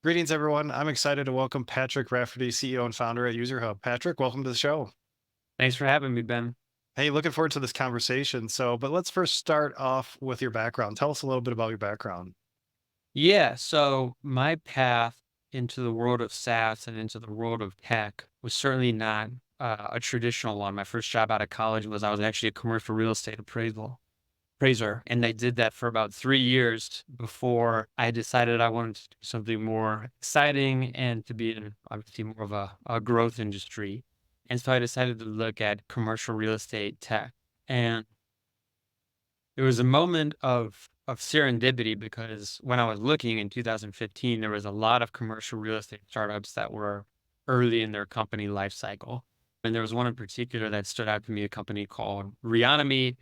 Greetings, everyone. I'm excited to welcome Patrick Rafferty, CEO and founder at UserHub. Patrick, welcome to the show. Thanks for having me, Ben. Hey, looking forward to this conversation. But let's first start off with your background. Tell us a little bit about your background. Yeah, so my path into the world of SaaS and into the world of tech was certainly not a traditional one. My first job out of college was I was actually a commercial real estate appraiser, and I did that for about 3 years before I decided I wanted to do something more exciting and to be in obviously more of a growth industry. And so I decided to look at commercial real estate tech. And it was a moment of serendipity because when I was looking in 2015, there was a lot of commercial real estate startups that were early in their company life cycle. And there was one in particular that stood out to me, a company called Reonomy.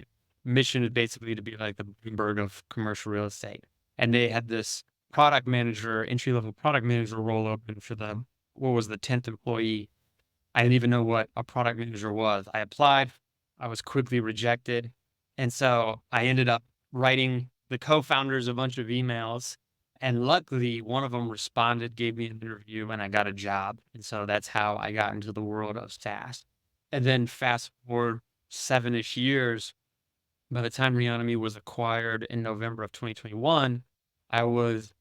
Mission is basically to be like the Bloomberg of commercial real estate. And they had this product manager, entry level product manager role open for them. What was the 10th employee? I didn't even know what a product manager was. I applied, I was quickly rejected. And so I ended up writing the co-founders a bunch of emails. And luckily, one of them responded, gave me an interview, and I got a job. And so that's how I got into the world of SaaS. And then fast forward 7-ish years, by the time Reonomy was acquired in November of 2021, I was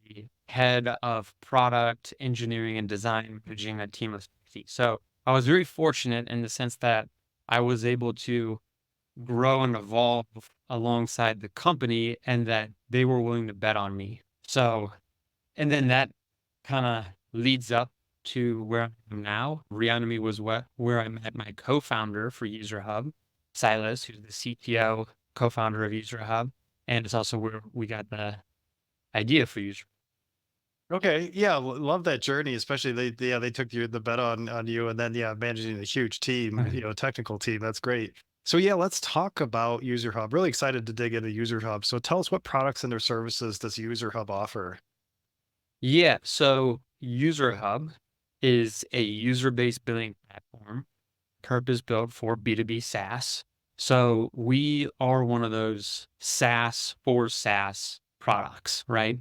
the head of product engineering and design, managing a team of 60. So I was very fortunate in the sense that I was able to grow and evolve alongside the company and that they were willing to bet on me. So, and then that kind of leads up to where I am now. Reonomy was where I met my co-founder for UserHub, Silas, who's the CTO, co-founder of UserHub. And it's also where we got the idea for User. Okay, yeah, love that journey. Especially they took the bet on you, and then managing a huge team, technical team. That's great. So yeah, let's talk about UserHub. Really excited to dig into UserHub. So tell us what products and their services does UserHub offer? Yeah, so UserHub is a user-based billing platform, purpose-built for B2B SaaS. So we are one of those SaaS for SaaS products, right?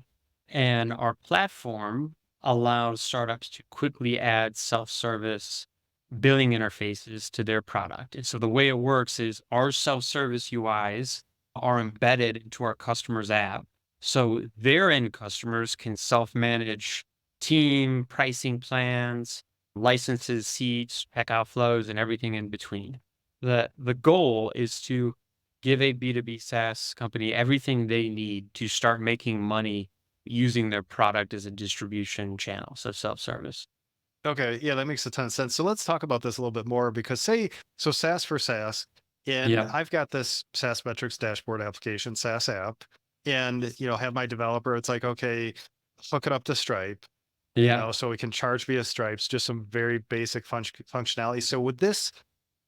And our platform allows startups to quickly add self-service billing interfaces to their product. And so the way it works is our self-service UIs are embedded into our customer's app. So their end customers can self-manage team, pricing plans, licenses, seats, checkout flows, and everything in between. The goal is to give a B2B SaaS company everything they need to start making money using their product as a distribution channel, so self-service. Okay, yeah, that makes a ton of sense. So let's talk about this a little bit more because so SaaS for SaaS, and Yeah. I've got this SaaS metrics dashboard application, SaaS app, and have my developer. It's like, okay, hook it up to Stripe, Yeah. so we can charge via Stripes, just some very basic functionality. So would this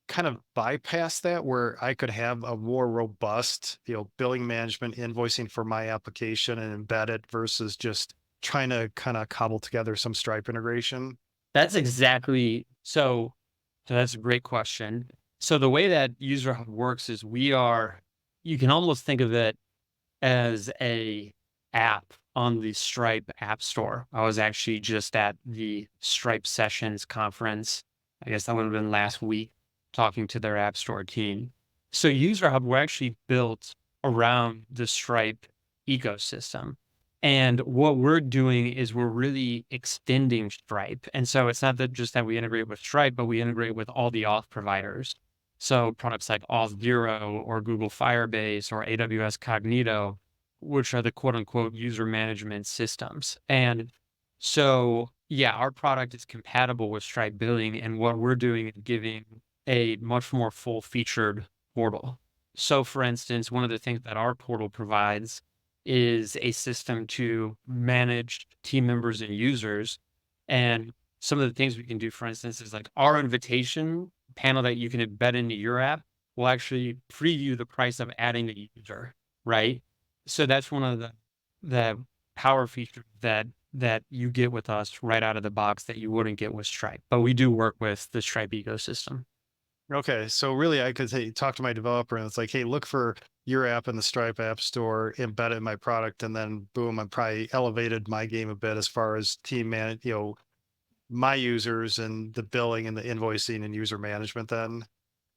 kind of bypass that where I could have a more robust, billing management invoicing for my application and embed it versus just trying to kind of cobble together some Stripe integration? That's exactly so that's a great question. So the way that UserHub works is you can almost think of it as a app on the Stripe App Store. I was actually just at the Stripe Sessions conference. I guess that would have been last week, talking to their App Store team. So UserHub were actually built around the Stripe ecosystem. And what we're doing is we're really extending Stripe. And so it's not that just that we integrate with Stripe, but we integrate with all the auth providers. So products like Auth0 or Google Firebase or AWS Cognito, which are the quote unquote user management systems. And so, yeah, our product is compatible with Stripe billing. And what we're doing is giving a much more full featured portal. So, for instance, one of the things that our portal provides is a system to manage team members and users. And some of the things we can do, for instance, is like our invitation panel that you can embed into your app will actually preview the price of adding a user, right? So that's one of the power features that you get with us right out of the box that you wouldn't get with Stripe. But we do work with the Stripe ecosystem. Okay, so really, I could say talk to my developer, and it's like, hey, look for your app in the Stripe app store, embed it in my product, and then boom, I probably elevated my game a bit as far as my users and the billing and the invoicing and user management then.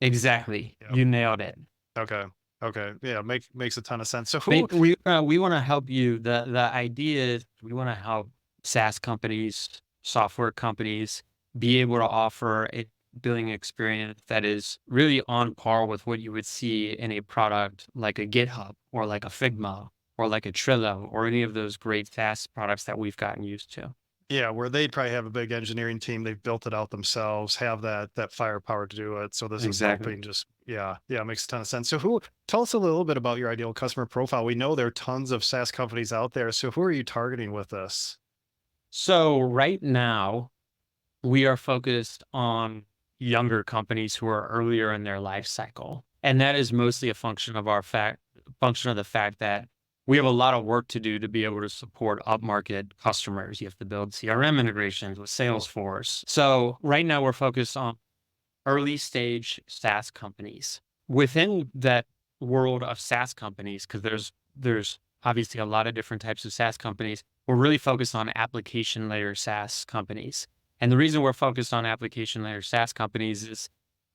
Exactly. Yeah. You nailed it. Okay. Okay. Yeah. Makes a ton of sense. So But who? we want to help you. The idea is we want to help SaaS companies, software companies be able to offer a billing experience that is really on par with what you would see in a product like a GitHub or like a Figma or like a Trello or any of those great SaaS products that we've gotten used to. Yeah, where they'd probably have a big engineering team, they've built it out themselves, have that firepower to do it. So this is Exactly. helping just yeah, it makes a ton of sense. So who tell us a little bit about your ideal customer profile. We know there are tons of SaaS companies out there. So who are you targeting with this? So right now, we are focused on younger companies who are earlier in their life cycle. And that is mostly a function of the fact that we have a lot of work to do to be able to support upmarket customers. You have to build CRM integrations with Salesforce. So right now we're focused on early stage SaaS companies. Within that world of SaaS companies, because there's obviously a lot of different types of SaaS companies, we're really focused on application layer SaaS companies. And the reason we're focused on application layer SaaS companies is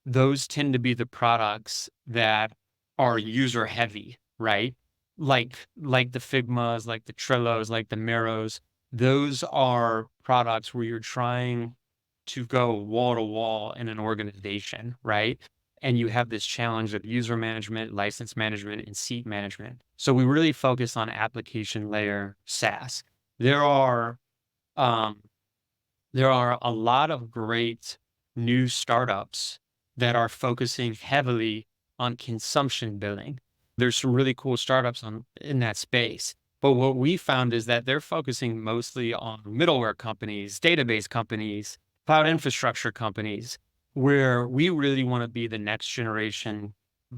those tend to be the products that are user heavy, right? Like the Figmas, like the Trellos, like the Miros. Those are products where you're trying to go wall to wall in an organization, right? And you have this challenge of user management, license management, and seat management. So we really focus on application layer SaaS. There are um, there are a lot of great new startups that are focusing heavily on consumption billing. There's some really cool startups in that space. But what we found is that they're focusing mostly on middleware companies, database companies, cloud infrastructure companies, where we really want to be the next generation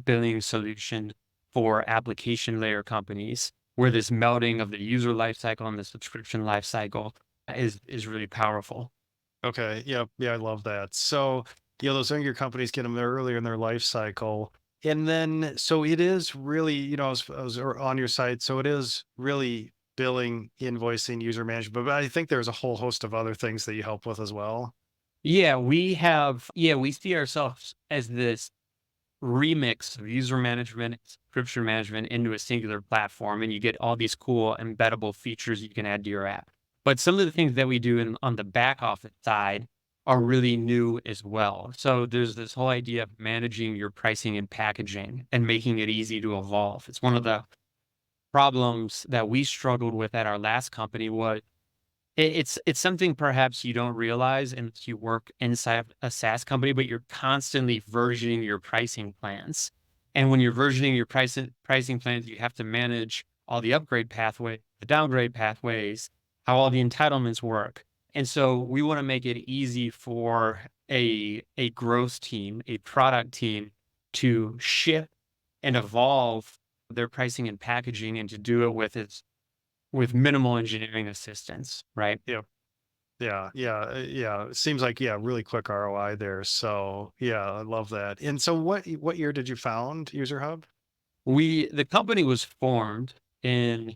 billing solution for application layer companies, where this melding of the user lifecycle and the subscription lifecycle is really powerful. Okay. Yeah. Yeah. I love that. So, those younger companies get them there earlier in their life cycle. And then, so it is really, I was on your site. So it is really billing, invoicing, user management. But I think there's a whole host of other things that you help with as well. We see ourselves as this remix of user management, subscription management into a singular platform, and you get all these cool embeddable features you can add to your app. But some of the things that we do on the back office side are really new as well. So there's this whole idea of managing your pricing and packaging and making it easy to evolve. It's one of the problems that we struggled with at our last company was it's something perhaps you don't realize unless you work inside a SaaS company, but you're constantly versioning your pricing plans. And when you're versioning your pricing plans, you have to manage all the upgrade pathway, the downgrade pathways, how all the entitlements work. And so we want to make it easy for a growth team, a product team to ship and evolve their pricing and packaging and to do it with minimal engineering assistance, right? Yeah. Yeah. Yeah. Yeah. It seems like, yeah, really quick ROI there. So yeah, I love that. And so what year did you found UserHub? The company was formed in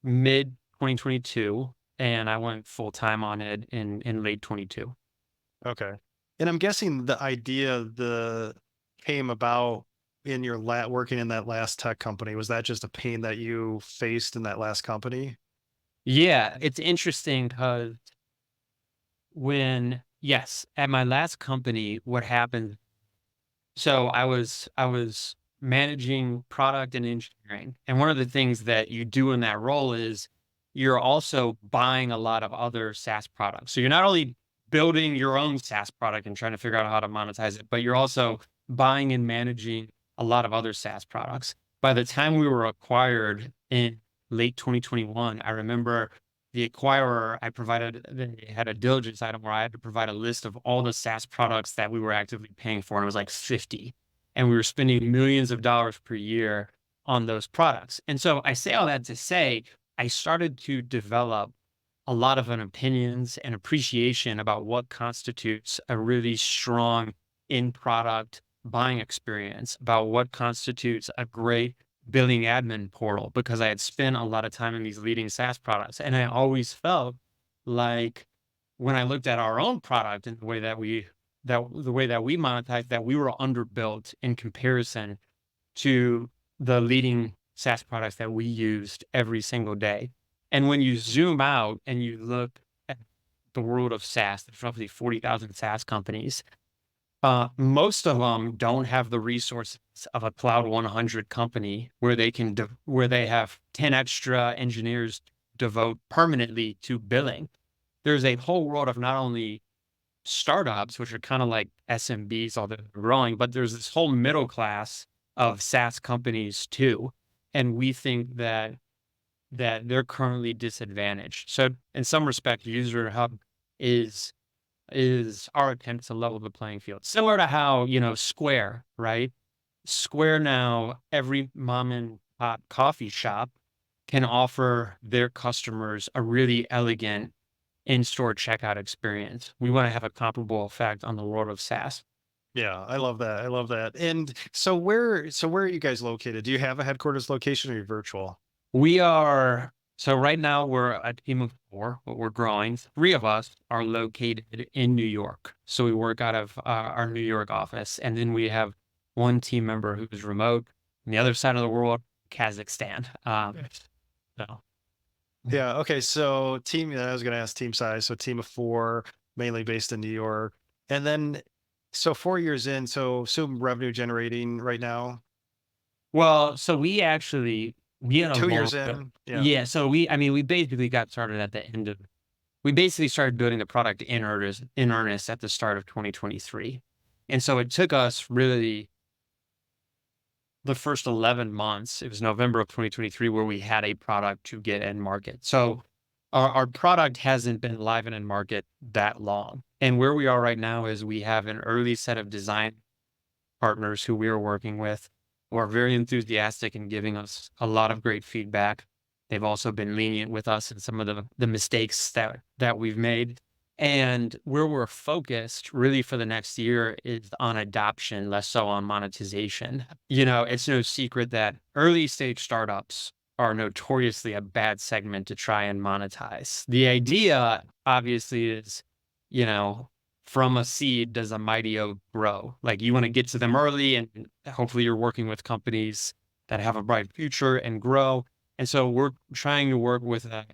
mid 2022 and I went full time on it in late 22. Okay. And I'm guessing the idea the came about in your working in that last tech company. Was that just a pain that you faced in that last company? Yeah, it's interesting because at my last company, what happened, so I was managing product and engineering. And one of the things that you do in that role is you're also buying a lot of other SaaS products. So you're not only building your own SaaS product and trying to figure out how to monetize it, but you're also buying and managing a lot of other SaaS products. By the time we were acquired in late 2021, I remember the acquirer, they had a diligence item where I had to provide a list of all the SaaS products that we were actively paying for. And it was like 50. And we were spending millions of dollars per year on those products. And so I say all that to say, I started to develop a lot of an opinions and appreciation about what constitutes a really strong in product buying experience, about what constitutes a great billing admin portal because I had spent a lot of time in these leading SaaS products. And I always felt like when I looked at our own product and the way that we monetize, that we were underbuilt in comparison to the leading SaaS products that we used every single day. And when you zoom out and you look at the world of SaaS, there's roughly 40,000 SaaS companies. Most of them don't have the resources of a Cloud 100 company where where they have 10 extra engineers devote permanently to billing. There's a whole world of not only startups, which are kind of like SMBs, although they're growing, but there's this whole middle class of SaaS companies too. And we think that they're currently disadvantaged. So in some respect, UserHub is is our attempt to level the playing field. Similar to how, Square, right? Square now, every mom and pop coffee shop can offer their customers a really elegant in-store checkout experience. We want to have a comparable effect on the world of SaaS. Yeah, I love that. I love that. And so where are you guys located? Do you have a headquarters location or are you virtual? So right now we're a team of four, but we're growing. Three of us are located in New York. So we work out of our New York office. And then we have one team member who's remote on the other side of the world, Kazakhstan. So Yeah. Okay. So I was going to ask team size. So team of four, mainly based in New York. And then, so 4 years in, so assume revenue generating right now, so we had a 2 years long, in. Yeah. yeah. So we basically got started at the end of, we basically started building the product in earnest at the start of 2023. And so it took us really the first 11 months, it was November of 2023, where we had a product to get in market. So our product hasn't been live and in market that long. And where we are right now is we have an early set of design partners who we are working with who are very enthusiastic and giving us a lot of great feedback. They've also been lenient with us in some of the mistakes that we've made. And where we're focused really for the next year is on adoption, less so on monetization. It's no secret that early stage startups are notoriously a bad segment to try and monetize. The idea, obviously, is, you know, from a seed does a mighty oak grow. Like you want to get to them early, and hopefully you're working with companies that have a bright future and grow. And so we're trying to work with a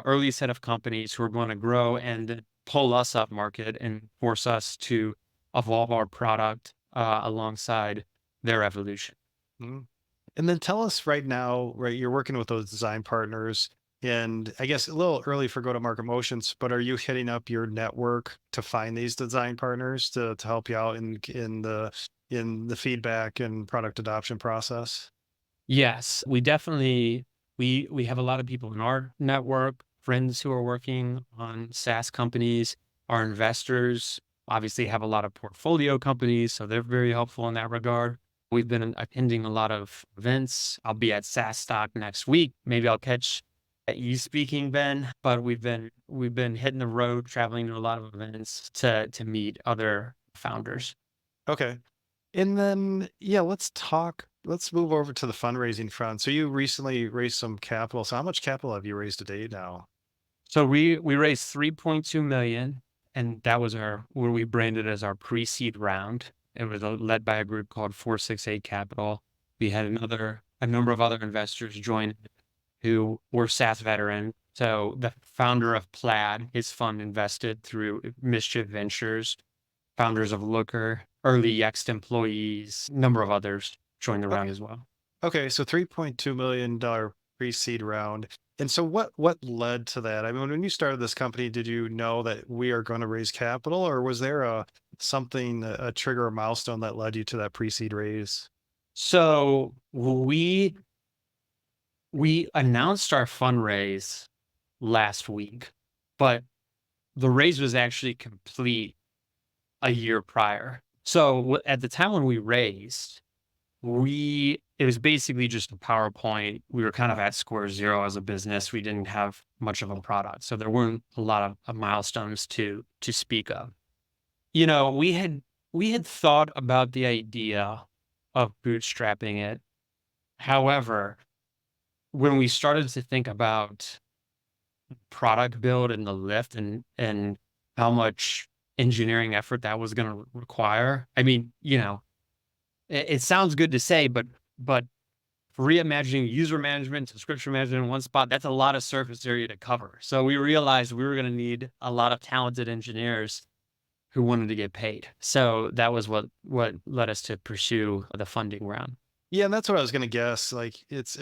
early set of companies who are going to grow and pull us up market and force us to evolve our product alongside their evolution. Mhm. And then tell us right now, right? You're working with those design partners, and I guess a little early for go-to-market motions, but are you hitting up your network to find these design partners to help you out in the feedback and product adoption process? Yes, we definitely we have a lot of people in our network, friends who are working on SaaS companies. Our investors obviously have a lot of portfolio companies, so they're very helpful in that regard. We've been attending a lot of events. I'll be at SaaS Stock next week. Maybe I'll catch you speaking, Ben. But we've been hitting the road, traveling to a lot of events to meet other founders. Okay. And then, yeah, let's move over to the fundraising front. So you recently raised some capital. So how much capital have you raised to date now? So we raised 3.2 million, and that was our where we branded as our pre-seed round. It was led by a group called 468 Capital. We had a number of other investors join who were SaaS veteran. So the founder of Plaid, his fund invested through Mischief Ventures, founders of Looker, early ex employees, number of others joined the round Okay. as well. Okay, so $3.2 million pre-seed round. And so what led to that? I mean, when you started this company, did you know that we are going to raise capital, or was there a trigger or milestone that led you to that pre-seed raise? So we announced our fundraise last week, but the raise was actually complete a year prior. So at the time when we raised, it was basically just a PowerPoint. We were kind of at square zero as a business. We didn't have much of a product, so there weren't a lot of milestones to speak of. We had thought about the idea of bootstrapping it However, when we started to think about product build and the lift and how much engineering effort that was going to require, I mean, it sounds good to say, but reimagining user management, subscription management in one spot, that's a lot of surface area to cover. So we realized we were going to need a lot of talented engineers who wanted to get paid. So that was what led us to pursue the funding round. Yeah, and that's what I was gonna guess. Like it's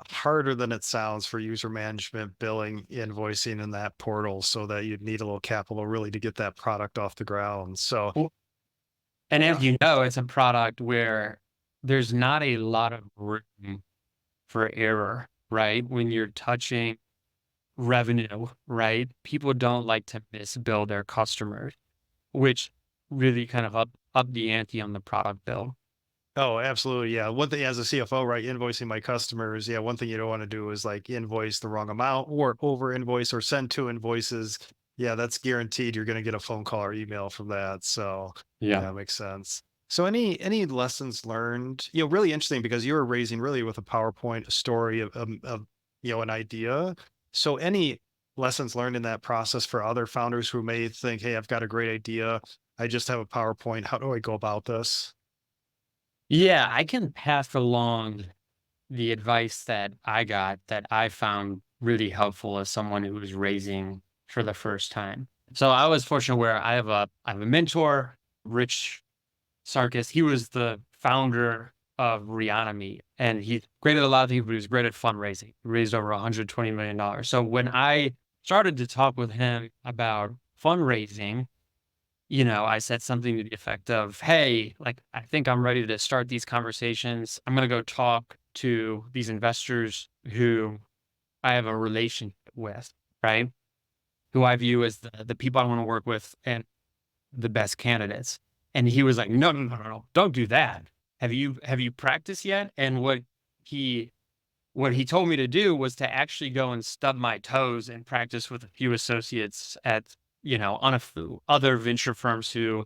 harder than it sounds for user management, billing, invoicing in that portal so that you'd need a little capital really to get that product off the ground. So Well, and as you know, it's a product where there's not a lot of room for error, right? When you're touching revenue, right? People don't like to misbill their customers, which really kind of up the ante on the product bill. oh, absolutely. Yeah. One thing as a CFO, right? Invoicing my customers. Yeah. One thing you don't want to do is like invoice the wrong amount or over invoice or send two invoices. Yeah. That's guaranteed. You're going to get a phone call or email from that. So Yeah. yeah, makes sense. So any lessons learned, really interesting because you were raising really with a PowerPoint, a story of an idea. So any lessons learned in that process for other founders who may think, hey, I've got a great idea. I just have a PowerPoint. How do I go about this? Yeah, I can pass along the advice that I got that I found really helpful as someone who was raising for the first time. So I was fortunate where I have a mentor, Rich Sarkis. He was the founder of Reonomy, and he's great at a lot of things, but he was great at fundraising. He raised over $120 million. So when I started to talk with him about fundraising, I said something to the effect of, "Hey, like, I think I'm ready to start these conversations. I'm going to go talk to these investors who I have a relationship with, right? Who I view as the people I want to work with and the best candidates." And he was like, "No, no, no, no, no, don't do that. Have you practiced yet?" And what he told me to do was to actually go and stub my toes and practice with a few associates at, on a few other venture firms who,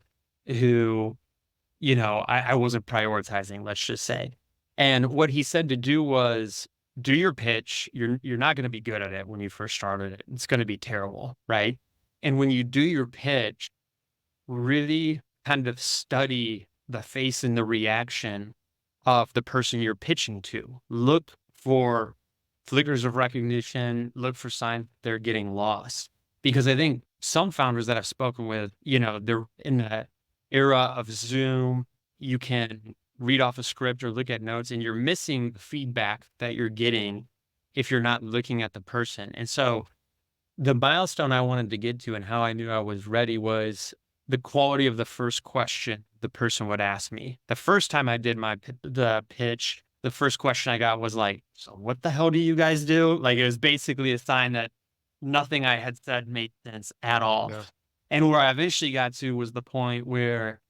I wasn't prioritizing, let's just say. And what he said to do was do your pitch. You're not going to be good at it when you first started it. It's going to be terrible, right? And when you do your pitch, really kind of study the face and the reaction of the person you're pitching to. Look for flickers of recognition, look for signs they're getting lost. Because I think some founders that I've spoken with, they're in the era of Zoom, you can read off a script or look at notes, and you're missing the feedback that you're getting if you're not looking at the person. And so the milestone I wanted to get to and how I knew I was ready was the quality of the first question the person would ask me. The first time I did the pitch, the first question I got was like, "So what the hell do you guys do?" Like it was basically a sign that nothing I had said made sense at all. Yeah. And where I eventually got to was the point where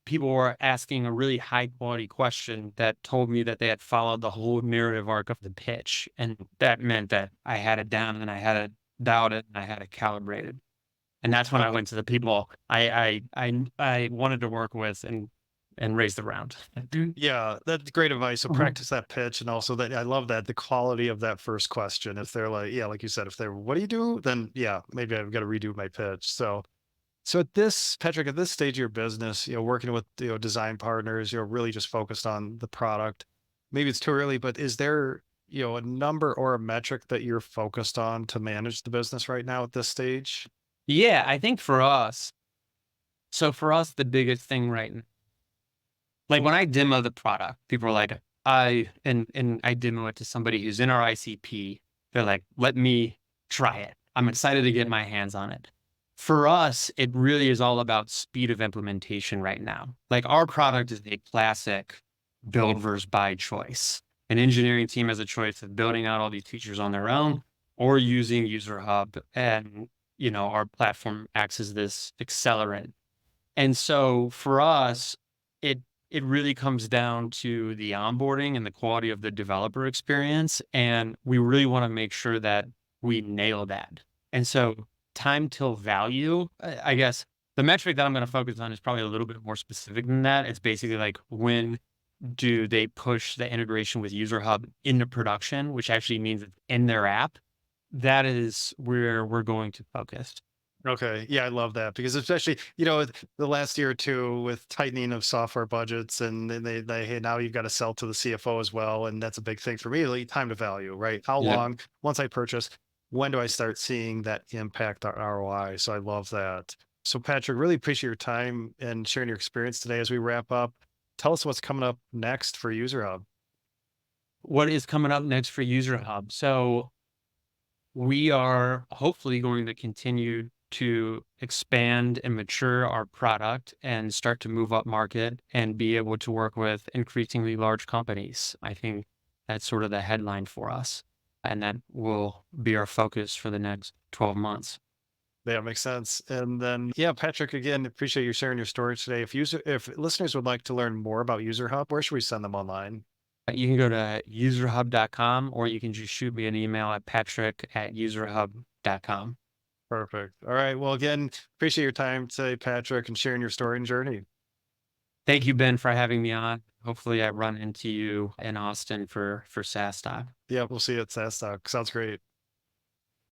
people were asking a really high quality question that told me that they had followed the whole narrative arc of the pitch. And that meant that I had it down and I had it dialed and I had it calibrated. And that's when I went to the people I wanted to work with and raise the round. Yeah, that's great advice. So Mhm. practice that pitch and also that I love that the quality of that first question. If they're like, yeah, like you said, if they're what do you do? Then yeah, maybe I've got to redo my pitch. So at this, Patrick, at this stage of your business, working with design partners, really just focused on the product. Maybe it's too early, but is there, a number or a metric that you're focused on to manage the business right now at this stage? Yeah, I think for us, the biggest thing right now, like when I demo the product, people are like, and I demo it to somebody who's in our ICP. They're like, let me try it. I'm excited to get my hands on it. For us, it really is all about speed of implementation right now. Like our product is a classic build versus buy choice. An engineering team has a choice of building out all these features on their own or using UserHub. And, our platform acts as this accelerant. And so for us, it it really comes down to the onboarding and the quality of the developer experience, and we really wanna make sure that we nail that. And so time till value, I guess the metric that I'm gonna focus on is probably a little bit more specific than that. It's basically like when do they push the integration with UserHub into production, which actually means it's in their app. That is where we're going to focus. Okay. Yeah, I love that because especially, the last year or two with tightening of software budgets and then hey, now you've got to sell to the CFO as well. And that's a big thing for me, like time to value, right? How Yeah. long, once I purchase, when do I start seeing that impact on ROI? So I love that. So Patrick, really appreciate your time and sharing your experience today as we wrap up. Tell us what's coming up next for UserHub. What is coming up next for UserHub? So we are hopefully going to continue to expand and mature our product and start to move up market and be able to work with increasingly large companies. I think that's sort of the headline for us. And that will be our focus for the next 12 months. Yeah, makes sense. And then, yeah, Patrick, again, appreciate you sharing your story today. If listeners would like to learn more about UserHub, where should we send them online? You can go to userhub.com or you can just shoot me an email at patrick@userhub.com. Perfect. All right. Well, again, appreciate your time today, Patrick, and sharing your story and journey. Thank you, Ben, for having me on. Hopefully I run into you in Austin for SaaS Talk. Yeah, we'll see you at SaaS Talk. Sounds great.